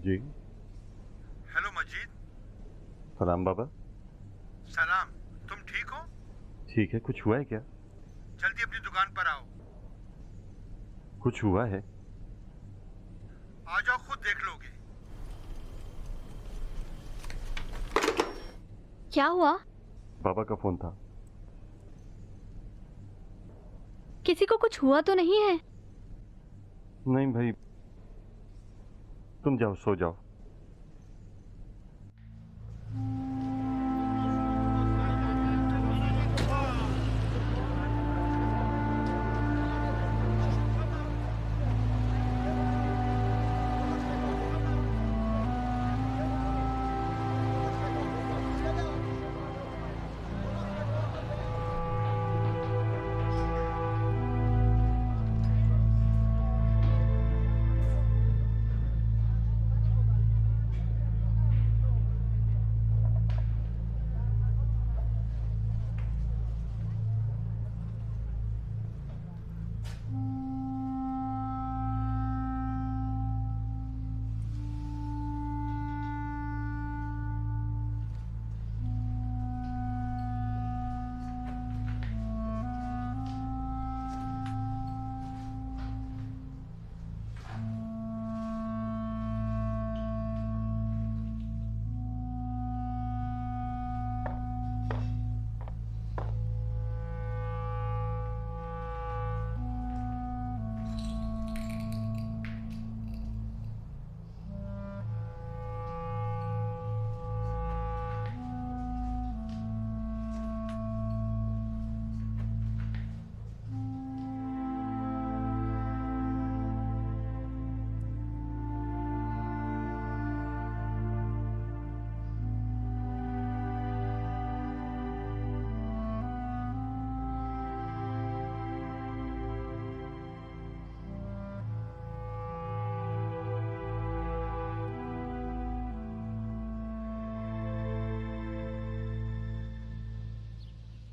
जी। Hello मजीद। सलाम बाबा। सलाम। तुम ठीक हो? ठीक है, कुछ हुआ है क्या? जल्दी अपनी दुकान पर आओ। कुछ हुआ है? आ जाओ, खुद देख लोगे। क्या हुआ? बाबा का फोन था। किसी को कुछ हुआ तो नहीं है? नहीं भाई, तुम जाओ, सो जाओ।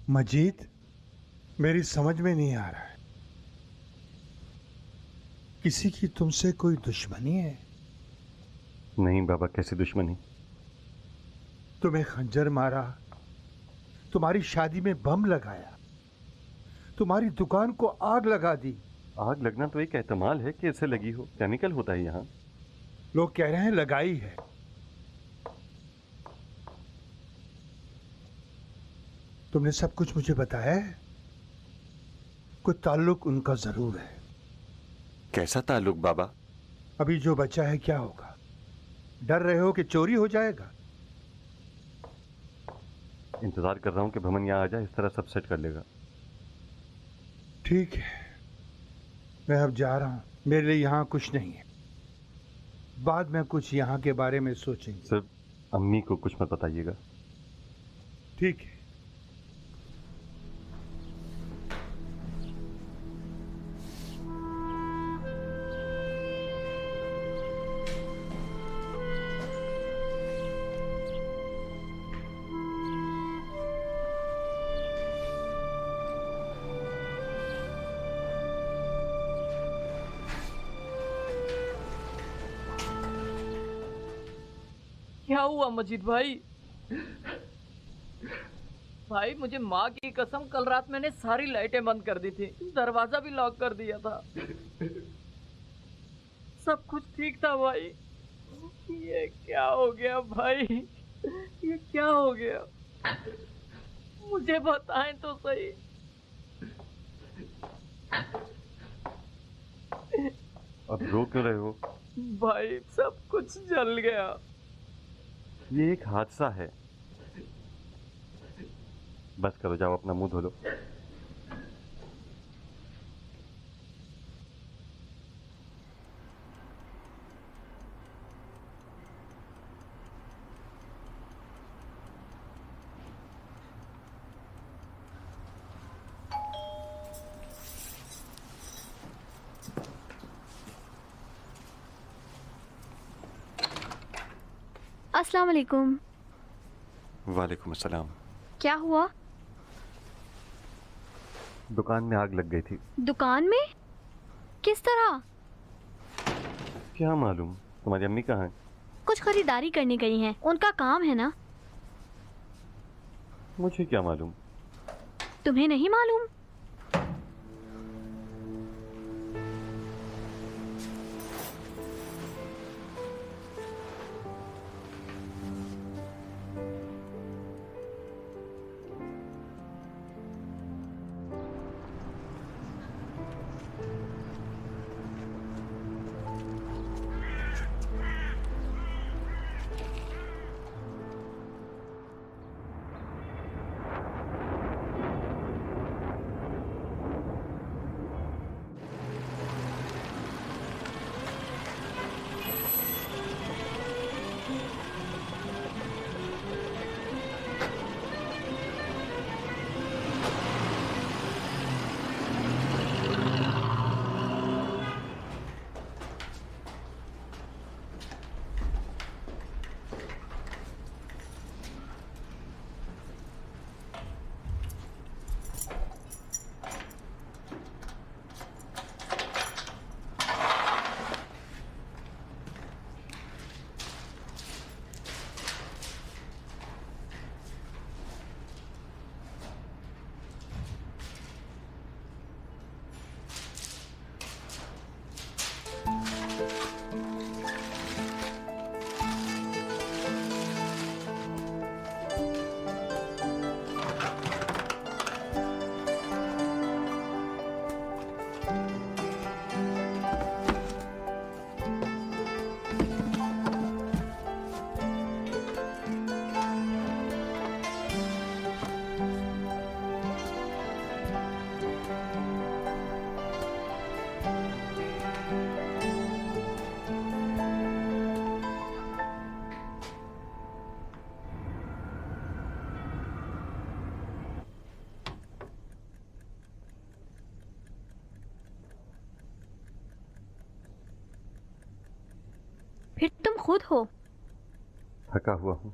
मजीद, मेरी समझ में नहीं आ रहा है। किसी की तुमसे कोई दुश्मनी है? नहीं बाबा, कैसी दुश्मनी? तुम्हें खंजर मारा, तुम्हारी शादी में बम लगाया, तुम्हारी दुकान को आग लगा दी। आग लगना तो एक एहतमाल है कि इससे लगी हो, केमिकल होता है यहाँ। लोग कह रहे हैं लगाई है। तुमने सब कुछ मुझे बताया है? कोई ताल्लुक उनका जरूर है। कैसा ताल्लुक बाबा? अभी जो बचा है क्या होगा? डर रहे हो कि चोरी हो जाएगा? इंतजार कर रहा हूँ कि भमन यहाँ आ जाए, इस तरह सब सेट कर लेगा। ठीक है, मैं अब जा रहा हूँ। मेरे लिए यहाँ कुछ नहीं है। बाद में कुछ यहाँ के बारे में सोचेंगे। सिर्फ अम्मी को कुछ मत बताइएगा। ठीक है। क्या हुआ मजीद भाई? भाई मुझे माँ की कसम, कल रात मैंने सारी लाइटें बंद कर दी थी, दरवाजा भी लॉक कर दिया था। सब कुछ ठीक था भाई। ये क्या हो गया भाई? ये क्या हो गया? मुझे बताएं तो सही। अब रो क्यों रहे हो? भाई सब कुछ जल गया। ये एक हादसा है। बस करो, जाओ अपना मुंह धो लो। अस्सलाम वालेकुम। वालेकुम अस्सलाम। क्या हुआ? दुकान में आग लग गई थी। दुकान में? किस तरह? क्या मालूम, तुम्हारी अम्मी कहाँ है? कुछ खरीदारी करने गई हैं। उनका काम है ना। मुझे क्या मालूम। तुम्हें नहीं मालूम? फिर तुम खुद हो। थका हुआ हूँ।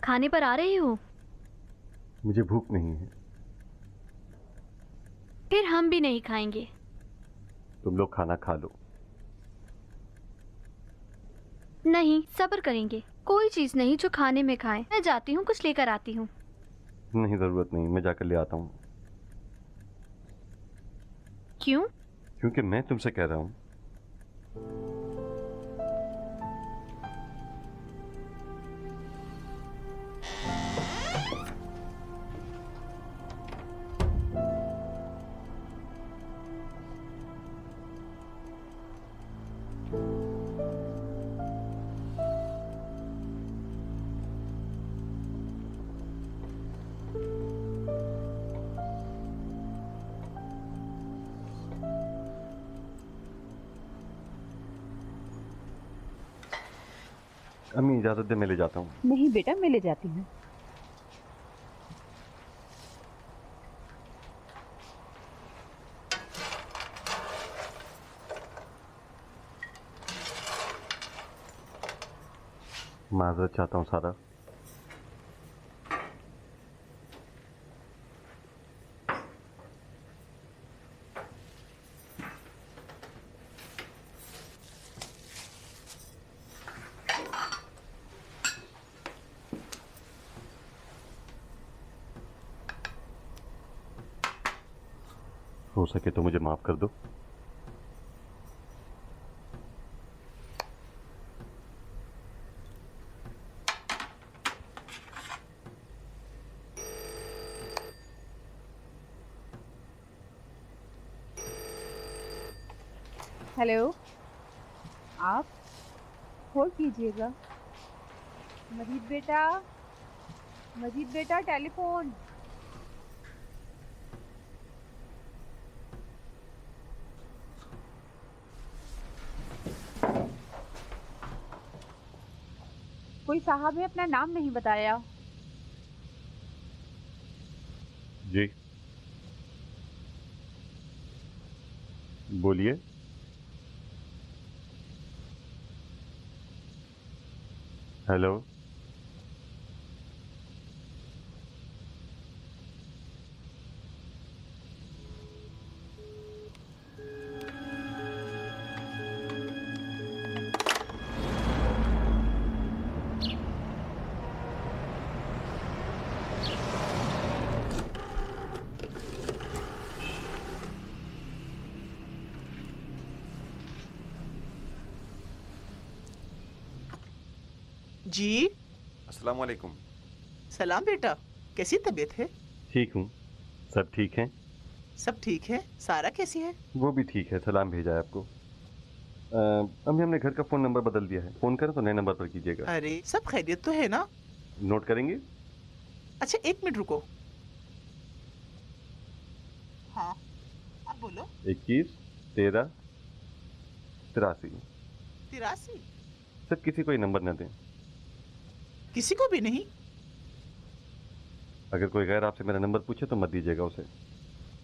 खाने पर आ रहे हो? मुझे भूख नहीं है। फिर हम भी नहीं खाएंगे। तुम लोग खाना खा लो। नहीं, सब्र करेंगे। कोई चीज नहीं जो खाने में खाएं। मैं जाती हूँ, कुछ लेकर आती हूँ। नहीं, जरूरत नहीं, मैं जाकर ले आता हूँ। क्यों? क्योंकि मैं तुमसे कह रहा हूँ। अम्मी इजाजत दे, मैं ले जाता हूँ। नहीं बेटा, मैं ले जाती हूँ। माजरत चाहता हूँ सारा। हो सके तो मुझे माफ कर दो। हेलो, आप होल्ड कीजिएगा। मजीद बेटा टेलीफोन। कोई साहब ने अपना नाम नहीं बताया। जी बोलिए। हेलो, जी। अस्सलाम वालेकुम। सलाम बेटा, कैसी तबीयत है? ठीक हूँ। सब ठीक हैं? सब ठीक है। सारा कैसी है? वो भी ठीक है, सलाम भेजा है आपको। अम्मी हमने घर का फ़ोन नंबर बदल दिया है, फ़ोन करें तो नए नंबर पर कीजिएगा। अरे सब खैरियत तो है ना? नोट करेंगे? अच्छा 1 मिनट रुको। हाँ अब बोलो। 21 13 83। 83। सब किसी को ये नंबर न दें। किसी को भी नहीं? अगर कोई गैर आपसे मेरा नंबर पूछे तो मत दीजिएगा उसे।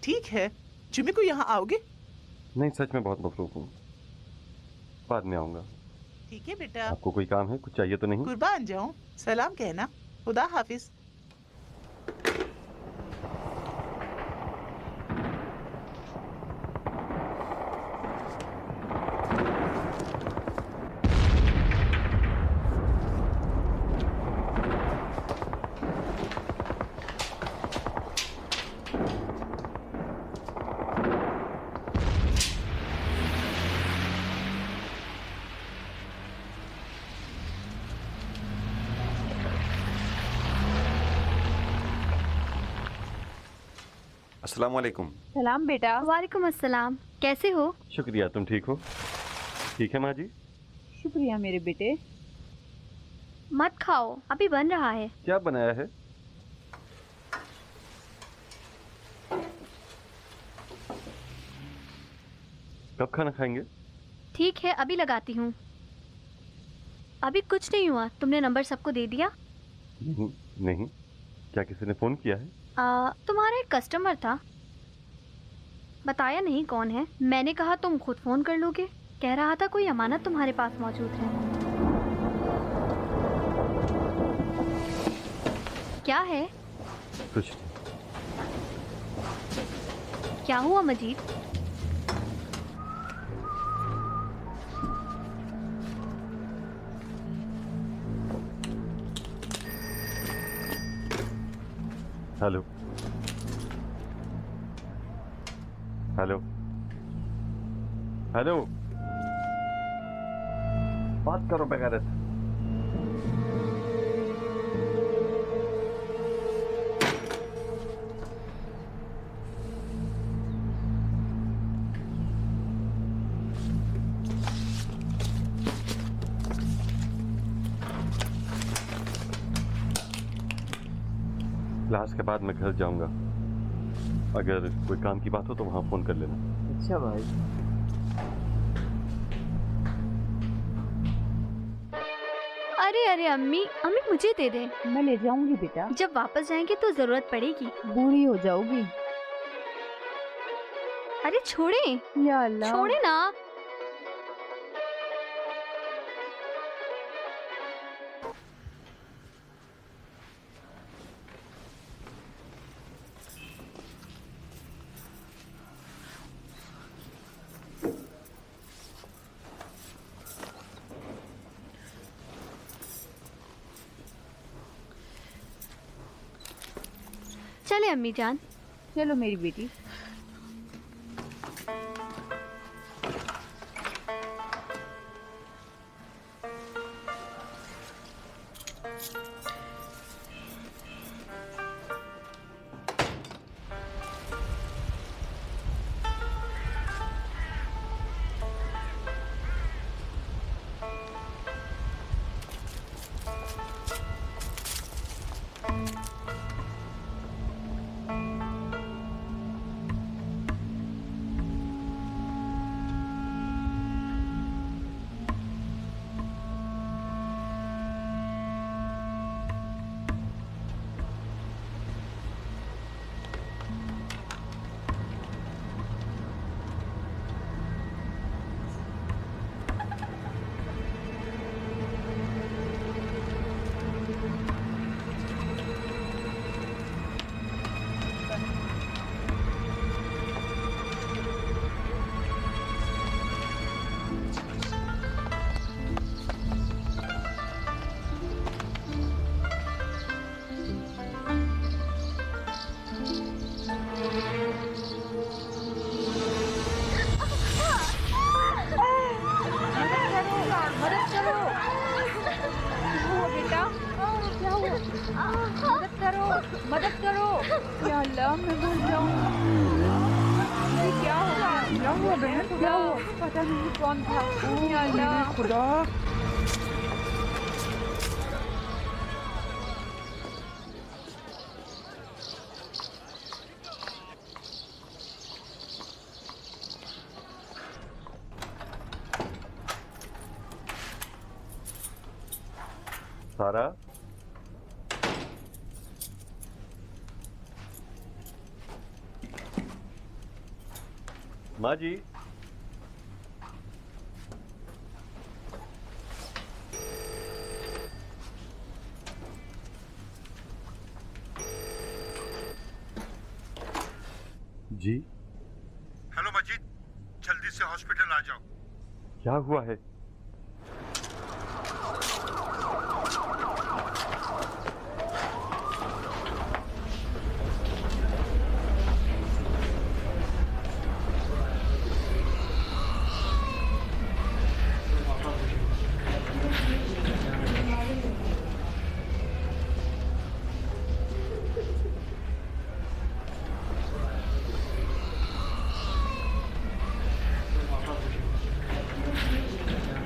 ठीक है। जुम्मे को यहाँ आओगे? नहीं, सच में बहुत मसरूफ हूँ, बाद में आऊँगा। ठीक है बेटा। आपको कोई काम है, कुछ चाहिए तो नहीं? कुर्बान जाऊं। सलाम कहना। खुदा हाफिज। अस्सलाम वालेकुम। सलाम बेटा। वालेकुम अस्सलाम। कैसे हो? शुक्रिया, तुम ठीक हो? ठीक है माँ जी। शुक्रिया मेरे बेटे। मत खाओ, अभी बन रहा है। क्या बनाया है? कब खाना खाएंगे? ठीक है, अभी लगाती हूँ। अभी कुछ नहीं हुआ, तुमने नंबर सबको दे दिया? नहीं नहीं। क्या किसी ने फ़ोन किया है? तुम्हारा एक कस्टमर था, बताया नहीं कौन है। मैंने कहा तुम खुद फ़ोन कर लोगे। कह रहा था कोई अमानत तुम्हारे पास मौजूद है। क्या है? कुछ नहीं। क्या हुआ मजीद? हेलो हेलो हेलो, बात करो बेगैरत। क्लास के बाद मैं घर जाऊंगा, अगर कोई काम की बात हो तो वहाँ फ़ोन कर लेना। अच्छा भाई। अरे अरे अम्मी, अम्मी मुझे दे दे। मैं ले जाऊंगी बेटा। जब वापस जाएंगे तो जरूरत पड़ेगी। बूढ़ी हो जाओगी। अरे छोड़े, या अल्लाह। छोड़े ना। चले अम्मी जान। चलो मेरी बेटी। हुआ बहन, क्या हुआ? पता नहीं कौन था। या अल्लाह। खुदा। सारा, माँ जी। जी, हेलो मजीद, जल्दी से हॉस्पिटल आ जाओ। क्या हुआ है?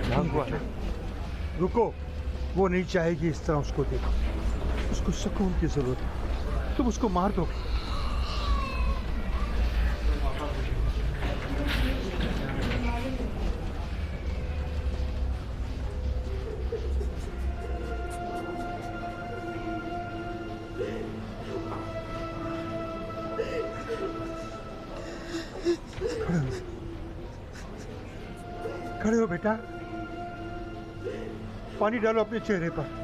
क्या हुआ है? रुको, वो नहीं चाहेगी इस तरह उसको देखो। उसको सुकून की जरूरत है, तुम उसको मार दोगे। खड़े हो बेटा, पानी डालो अपने चेहरे पर।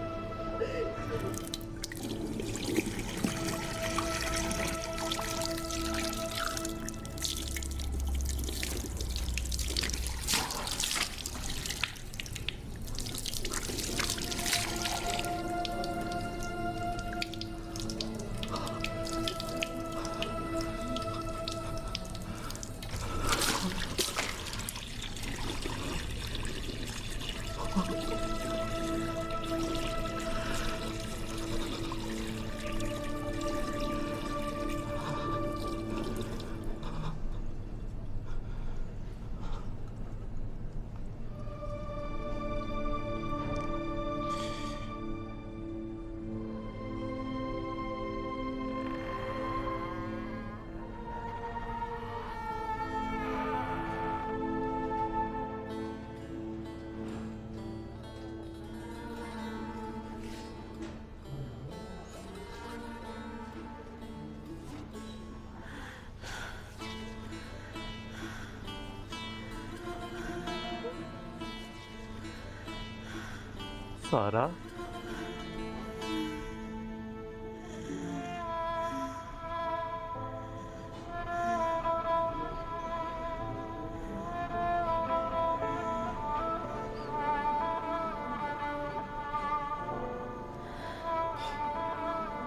सारा,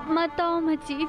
मत आओ मजीद।